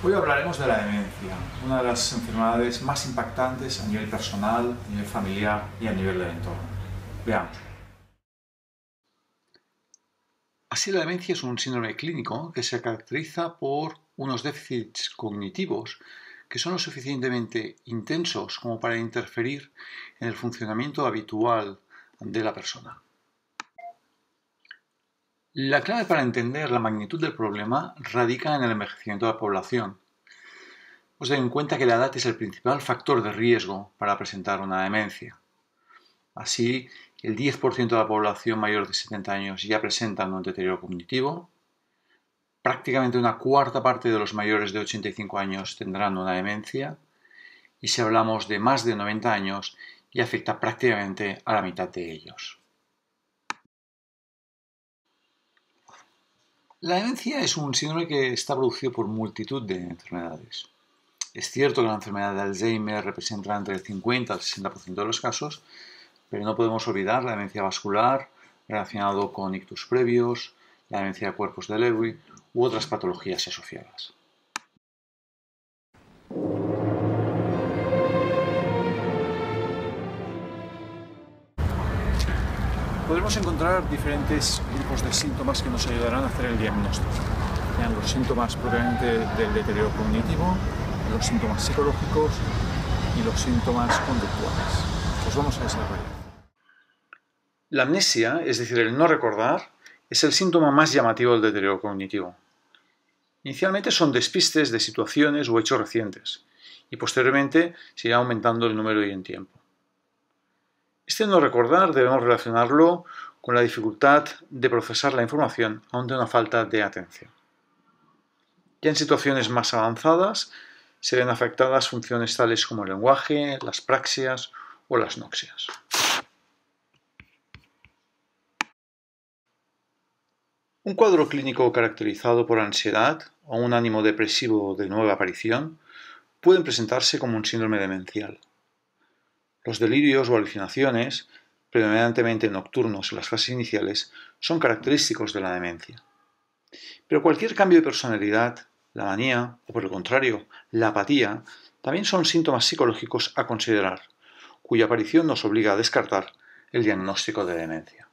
Hoy hablaremos de la demencia, una de las enfermedades más impactantes a nivel personal, a nivel familiar y a nivel del entorno. Veamos. Así, la demencia es un síndrome clínico que se caracteriza por unos déficits cognitivos que son lo suficientemente intensos como para interferir en el funcionamiento habitual de la persona. La clave para entender la magnitud del problema radica en el envejecimiento de la población. Os den en cuenta que la edad es el principal factor de riesgo para presentar una demencia. Así, el 10% de la población mayor de 70 años ya presenta un deterioro cognitivo. Prácticamente una cuarta parte de los mayores de 85 años tendrán una demencia. Y si hablamos de más de 90 años, ya afecta prácticamente a la mitad de ellos. La demencia es un síndrome que está producido por multitud de enfermedades. Es cierto que la enfermedad de Alzheimer representa entre el 50 al 60% de los casos, pero no podemos olvidar la demencia vascular relacionado con ictus previos, la demencia de cuerpos de Lewy u otras patologías asociadas. Podremos encontrar diferentes grupos de síntomas que nos ayudarán a hacer el diagnóstico. Sean los síntomas propiamente del deterioro cognitivo, los síntomas psicológicos y los síntomas conductuales. Los vamos a desarrollar. La amnesia, es decir, el no recordar, es el síntoma más llamativo del deterioro cognitivo. Inicialmente son despistes de situaciones o hechos recientes, y posteriormente se irá aumentando el número y en tiempo. Este no recordar debemos relacionarlo con la dificultad de procesar la información ante una falta de atención. Ya en situaciones más avanzadas se ven afectadas funciones tales como el lenguaje, las praxias o las noxias. Un cuadro clínico caracterizado por ansiedad o un ánimo depresivo de nueva aparición pueden presentarse como un síndrome demencial. Los delirios o alucinaciones, predominantemente nocturnos en las fases iniciales, son característicos de la demencia. Pero cualquier cambio de personalidad, la manía o por el contrario, la apatía, también son síntomas psicológicos a considerar, cuya aparición nos obliga a descartar el diagnóstico de demencia.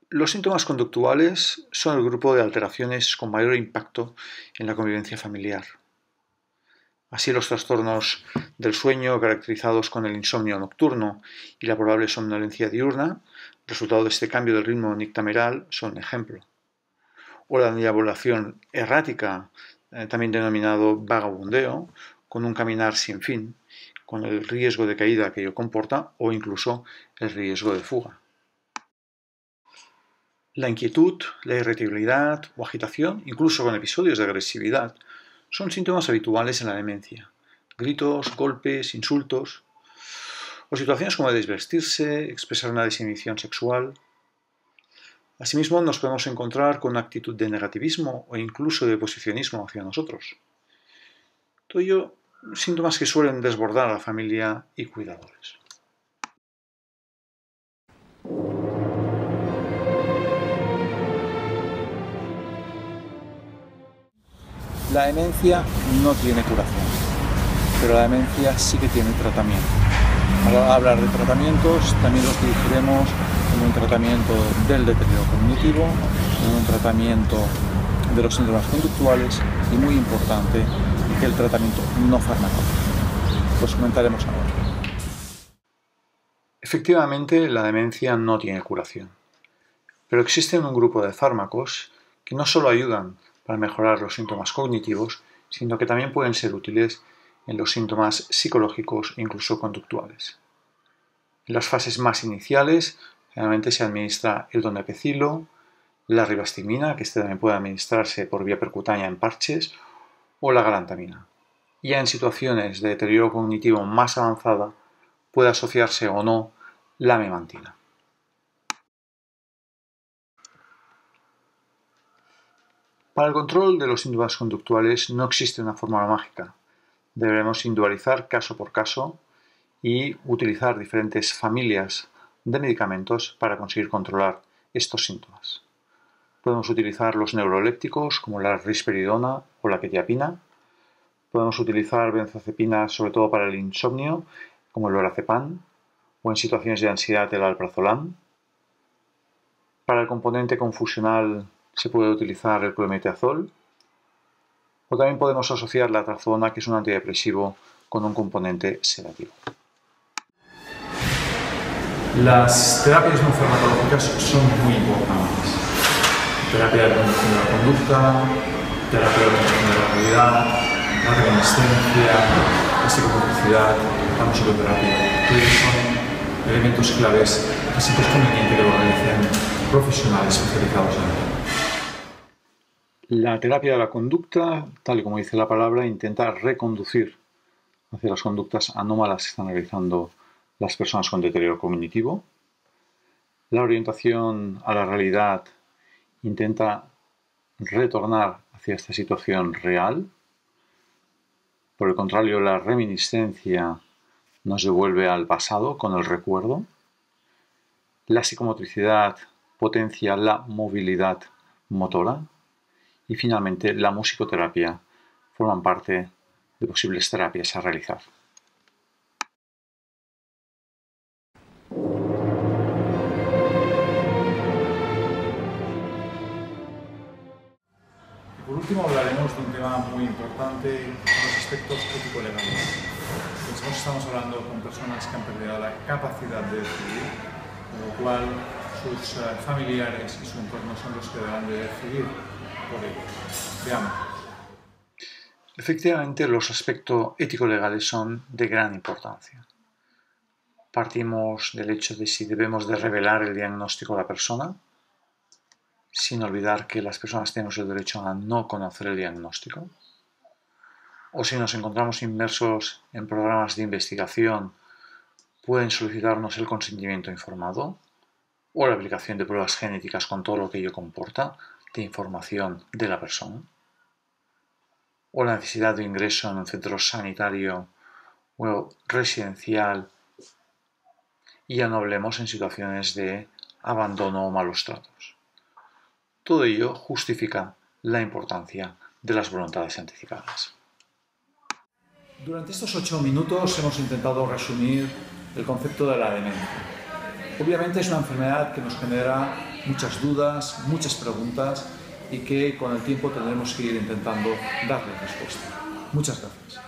Los síntomas conductuales son el grupo de alteraciones con mayor impacto en la convivencia familiar. Así, los trastornos del sueño caracterizados con el insomnio nocturno y la probable somnolencia diurna, resultado de este cambio del ritmo nictameral, son un ejemplo. O la deambulación errática, también denominado vagabundeo, con un caminar sin fin, con el riesgo de caída que ello comporta o incluso el riesgo de fuga. La inquietud, la irritabilidad o agitación, incluso con episodios de agresividad, son síntomas habituales en la demencia. Gritos, golpes, insultos, o situaciones como desvestirse, expresar una desinhibición sexual. Asimismo, nos podemos encontrar con una actitud de negativismo o incluso de posicionismo hacia nosotros. Todo ello, síntomas que suelen desbordar a la familia y cuidadores. La demencia no tiene curación, pero la demencia sí que tiene tratamiento. Al hablar de tratamientos, también los dirigiremos en un tratamiento del deterioro cognitivo, en un tratamiento de los síntomas conductuales y, muy importante, el tratamiento no farmacológico. Los comentaremos ahora. Efectivamente, la demencia no tiene curación, pero existen un grupo de fármacos que no solo ayudan para mejorar los síntomas cognitivos, sino que también pueden ser útiles en los síntomas psicológicos e incluso conductuales. En las fases más iniciales, generalmente se administra el donepezilo, la ribastimina, que también puede administrarse por vía percutánea en parches, o la galantamina. Ya en situaciones de deterioro cognitivo más avanzada, puede asociarse o no la memantina. Para el control de los síntomas conductuales no existe una fórmula mágica. Deberemos individualizar caso por caso y utilizar diferentes familias de medicamentos para conseguir controlar estos síntomas. Podemos utilizar los neurolépticos como la risperidona o la quetiapina. Podemos utilizar benzodiazepinas sobre todo para el insomnio, como el lorazepam, o en situaciones de ansiedad el alprazolam. Para el componente confusional se puede utilizar el clometazol, o también podemos asociar la trazodona, que es un antidepresivo, con un componente sedativo. Las terapias no farmacológicas son muy importantes. Terapia de reconducción de la conducta, terapia de reconducción de la realidad, la reminiscencia, la psicomotricidad, la musicoterapia. Todos son elementos claves que siempre es conveniente que lo realicen profesionales especializados en ello. La terapia de la conducta, tal y como dice la palabra, intenta reconducir hacia las conductas anómalas que están realizando las personas con deterioro cognitivo. La orientación a la realidad intenta retornar hacia esta situación real. Por el contrario, la reminiscencia nos devuelve al pasado con el recuerdo. La psicomotricidad potencia la movilidad motora. Y finalmente, la musicoterapia forman parte de posibles terapias a realizar. Por último, hablaremos de un tema muy importante, los aspectos ético-legales. Pensamos que estamos hablando con personas que han perdido la capacidad de decidir, con lo cual sus familiares y su entorno son los que deberán de decidir por ellos. Veamos. Efectivamente, los aspectos ético-legales son de gran importancia. Partimos del hecho de si debemos de revelar el diagnóstico a la persona, sin olvidar que las personas tenemos el derecho a no conocer el diagnóstico. O si nos encontramos inmersos en programas de investigación, pueden solicitarnos el consentimiento informado o la aplicación de pruebas genéticas con todo lo que ello comporta de información de la persona, o la necesidad de ingreso en un centro sanitario o residencial, y ya no hablemos en situaciones de abandono o malos tratos. Todo ello justifica la importancia de las voluntades anticipadas. Durante estos 8 minutos hemos intentado resumir el concepto de la demencia. Obviamente es una enfermedad que nos genera muchas dudas, muchas preguntas y que con el tiempo tendremos que ir intentando darle respuesta. Muchas gracias.